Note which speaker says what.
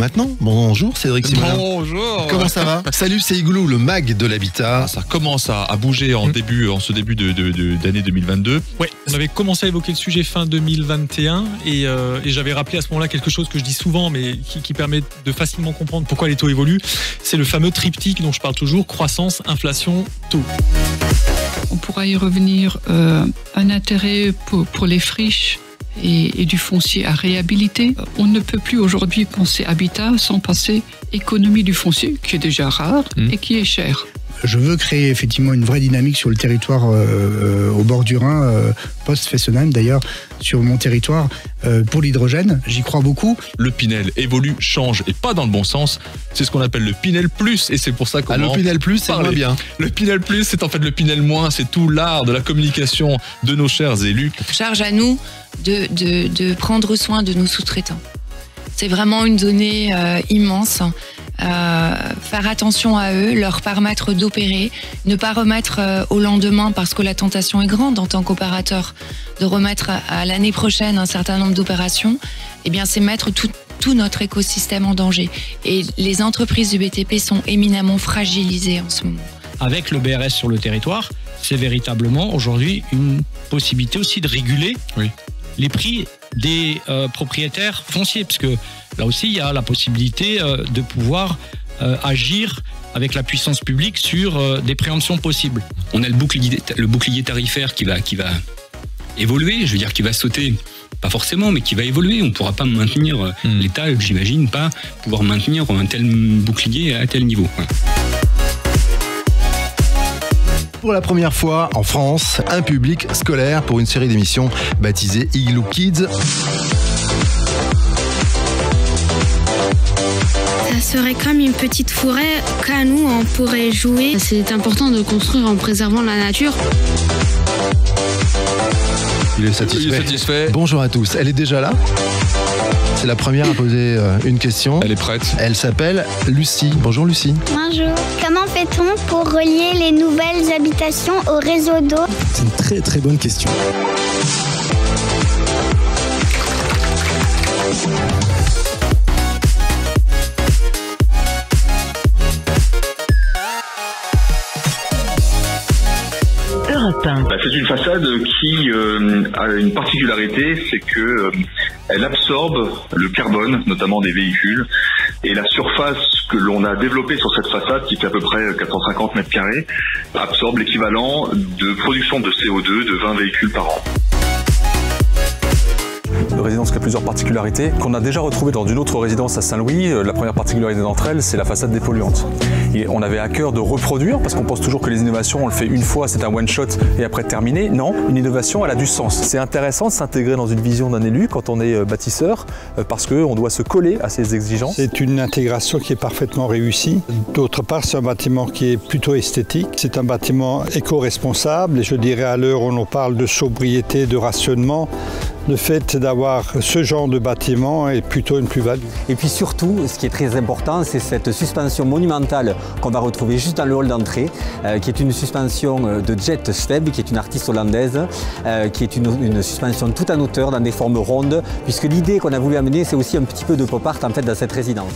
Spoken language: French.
Speaker 1: maintenant. Bonjour Cédric Simonin.
Speaker 2: Bonjour.
Speaker 1: Comment ça va? Salut, c'est Igloo, le mag de l'habitat.
Speaker 2: Ça commence à bouger en ce début d'année 2022.
Speaker 3: Ouais, on avait commencé à évoquer le sujet fin 2021 et j'avais rappelé à ce moment-là quelque chose que je dis souvent mais qui permet de facilement comprendre pourquoi les taux évoluent. C'est le fameux triptyque dont je parle toujours, croissance, inflation, taux.
Speaker 4: On pourra y revenir, un intérêt pour les friches et du foncier à réhabiliter. On ne peut plus aujourd'hui penser habitat sans penser économie du foncier, qui est déjà rare et qui est cher.
Speaker 5: Je veux créer effectivement une vraie dynamique sur le territoire au bord du Rhin, post-Fessenheim d'ailleurs, sur mon territoire, pour l'hydrogène. J'y crois beaucoup.
Speaker 2: Le Pinel évolue, change et pas dans le bon sens. C'est ce qu'on appelle le Pinel Plus et c'est pour ça qu'on
Speaker 1: le Pinel Plus, c'est moins bien.
Speaker 2: Le Pinel Plus, c'est en fait le Pinel Moins. C'est tout l'art de la communication de nos chers élus.
Speaker 6: Charge à nous de prendre soin de nos sous-traitants. C'est vraiment une donnée immense. Faire attention à eux, leur permettre d'opérer, ne pas remettre au lendemain parce que la tentation est grande en tant qu'opérateur de remettre à l'année prochaine un certain nombre d'opérations, eh bien c'est mettre tout notre écosystème en danger. Et les entreprises du BTP sont éminemment fragilisées en ce moment.
Speaker 7: Avec le BRS sur le territoire, c'est véritablement aujourd'hui une possibilité aussi de réguler les prix des propriétaires fonciers, parce que là aussi il y a la possibilité de pouvoir agir avec la puissance publique sur des préemptions possibles.
Speaker 8: On a le bouclier tarifaire qui va évoluer, je veux dire qui va sauter, pas forcément, mais qui va évoluer. On ne pourra pas maintenir, l'État, j'imagine, pas pouvoir maintenir un tel bouclier à tel niveau.
Speaker 1: Pour la première fois en France, un public scolaire pour une série d'émissions baptisée Igloo Kids.
Speaker 9: Ça serait comme une petite forêt qu'à nous on pourrait jouer. C'est important de construire en préservant la nature.
Speaker 1: Il est satisfait. Bonjour à tous. Elle est déjà là. C'est la première à poser une question.
Speaker 2: Elle est prête.
Speaker 1: Elle s'appelle Lucie. Bonjour Lucie.
Speaker 9: Bonjour. Comment fait-on pour relier les nouvelles habitations au réseau d'eau?
Speaker 10: C'est une très très bonne question.
Speaker 11: C'est une façade qui a une particularité, c'est que elle absorbe le carbone, notamment des véhicules, et la surface que l'on a développée sur cette façade, qui fait à peu près 450 mètres carrés, absorbe l'équivalent de production de CO2 de 20 véhicules par an.
Speaker 12: Une résidence qui a plusieurs particularités, qu'on a déjà retrouvées dans une autre résidence à Saint-Louis. La première particularité d'entre elles, c'est la façade dépolluante. Et on avait à cœur de reproduire, parce qu'on pense toujours que les innovations, on le fait une fois, c'est un one-shot et après terminé. Non, une innovation, elle a du sens. C'est intéressant de s'intégrer dans une vision d'un élu quand on est bâtisseur, parce qu'on doit se coller à ses exigences.
Speaker 13: C'est une intégration qui est parfaitement réussie. D'autre part, c'est un bâtiment qui est plutôt esthétique. C'est un bâtiment éco-responsable, et je dirais à l'heure où on parle de sobriété, de rationnement, le fait d'avoir ce genre de bâtiment est plutôt une plus-value.
Speaker 14: Et puis surtout, ce qui est très important, c'est cette suspension monumentale qu'on va retrouver juste dans le hall d'entrée, qui est une suspension de Jet Sveb, qui est une artiste hollandaise, qui est une suspension tout en hauteur, dans des formes rondes, puisque l'idée qu'on a voulu amener, c'est aussi un petit peu de pop art en fait, dans cette résidence.